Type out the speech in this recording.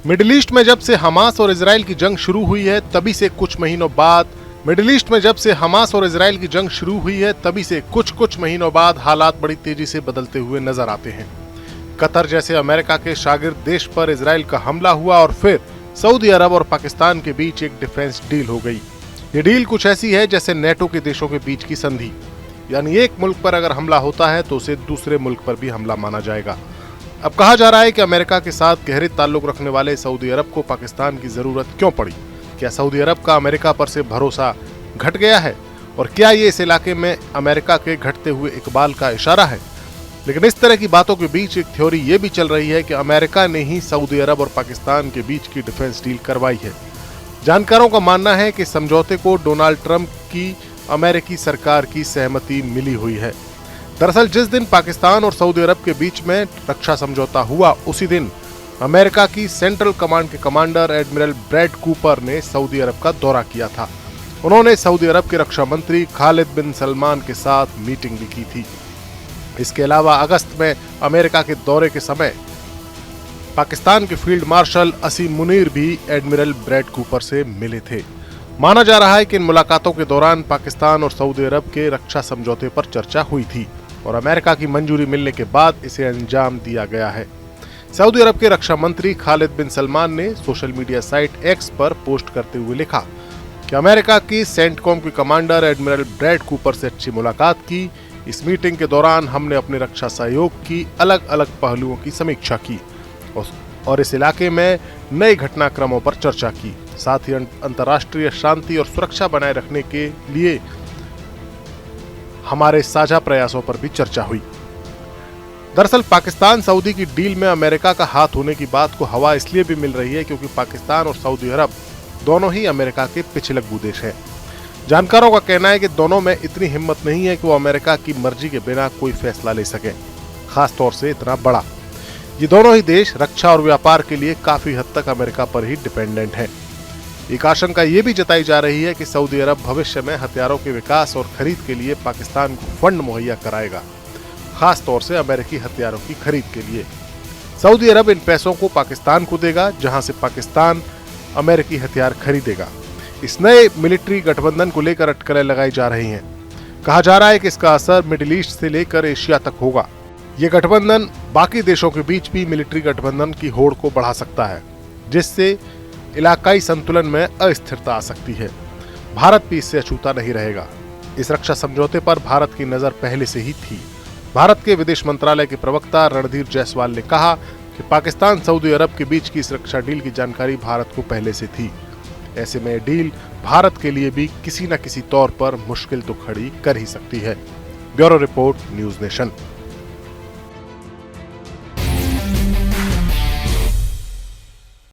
Middle east में जब से हमास और इजराइल की जंग शुरू हुई है तभी से कुछ महीनों बाद हालात बड़ी तेजी से बदलते हुए नजर आते हैं। कतर जैसे अमेरिका के शागिर्द देश पर इजराइल का हमला हुआ और फिर सऊदी अरब और पाकिस्तान के बीच एक डिफेंस डील हो गई। ये डील कुछ ऐसी है जैसे नेटो के देशों के बीच की संधि, यानी एक मुल्क पर अगर हमला होता है तो उसे दूसरे मुल्क पर भी हमला माना जाएगा। अब कहा जा रहा है कि अमेरिका के साथ गहरे ताल्लुक रखने वाले सऊदी अरब को पाकिस्तान की जरूरत क्यों पड़ी। क्या सऊदी अरब का अमेरिका पर से भरोसा घट गया है और क्या ये इस इलाके में अमेरिका के घटते हुए इकबाल का इशारा है। लेकिन इस तरह की बातों के बीच एक थ्योरी ये भी चल रही है कि अमेरिका ने ही सऊदी अरब और पाकिस्तान के बीच की डिफेंस डील करवाई है। जानकारों का मानना है कि समझौते को डोनाल्ड ट्रंप की अमेरिकी सरकार की सहमति मिली हुई है। दरअसल जिस दिन पाकिस्तान और सऊदी अरब के बीच में रक्षा समझौता हुआ उसी दिन अमेरिका की सेंट्रल कमांड के कमांडर एडमिरल ब्रैड कूपर ने सऊदी अरब का दौरा किया था। उन्होंने सऊदी अरब के रक्षा मंत्री खालिद बिन सलमान के साथ मीटिंग भी की थी। इसके अलावा अगस्त में अमेरिका के दौरे के समय पाकिस्तान के फील्ड मार्शल असीम मुनीर भी एडमिरल ब्रैड कूपर से मिले थे। माना जा रहा है कि इन मुलाकातों के दौरान पाकिस्तान और सऊदी अरब के रक्षा समझौते पर चर्चा हुई थी और अमेरिका की मंजूरी मिलने के बाद इसे अंजाम दिया गया है। सऊदी अरब के रक्षा मंत्री खालिद बिन सलमान ने सोशल मीडिया साइट एक्स पर पोस्ट करते हुए लिखा कि अमेरिका की सेंटकॉम के कमांडर एडमिरल ब्रैड कूपर से अच्छी मुलाकात की। इस मीटिंग के दौरान हमने अपने रक्षा सहयोग की अलग अलग पहलुओं की समीक्षा की और इस इलाके में नए घटनाक्रमों पर चर्चा की। साथ ही अंतर्राष्ट्रीय शांति और सुरक्षा बनाए रखने के लिए हमारे साझा प्रयासों पर भी चर्चा हुई। दरअसल पाकिस्तान सऊदी की डील में अमेरिका का हाथ होने की बात को हवा इसलिए भी मिल रही है क्योंकि पाकिस्तान और सऊदी अरब दोनों ही अमेरिका के पिछले लग्गू देश हैं। जानकारों का कहना है कि दोनों में इतनी हिम्मत नहीं है कि वो अमेरिका की मर्जी के बिना कोई फैसला ले सके, खास तौर से इतना बड़ा। ये दोनों ही देश रक्षा और व्यापार के लिए काफी हद तक अमेरिका पर ही डिपेंडेंट हैं। एक आशंका ये भी जताई जा रही है कि सऊदी अरब भविष्य में हथियारों के विकास और खरीद के लिए पाकिस्तान को फंड मुहैया कराएगा, खास तौर से अमेरिकी हथियारों की खरीद के लिए। सऊदी अरब इन पैसों को पाकिस्तान को देगा, जहां से पाकिस्तान अमेरिकी हथियार खरीदेगा। इस नए मिलिट्री गठबंधन को लेकर अटकलें लगाई जा रही हैं। कहा जा रहा है कि इसका असर मिडिल ईस्ट से लेकर एशिया तक होगा। ये गठबंधन बाकी देशों के बीच भी मिलिट्री गठबंधन की होड़ को बढ़ा सकता है, जिससे इलाकाई संतुलन में अस्थिरता आ सकती है। भारत भी इससे अछूता नहीं रहेगा। इस रक्षा समझौते पर भारत की नजर पहले से ही थी। भारत के विदेश मंत्रालय के प्रवक्ता रणधीर जायसवाल ने कहा कि पाकिस्तान सऊदी अरब के बीच की इस रक्षा डील की जानकारी भारत को पहले से थी। ऐसे में डील भारत के लिए भी किसी न किसी तौर पर मुश्किल तो खड़ी कर ही सकती है। Bureau report, news nation.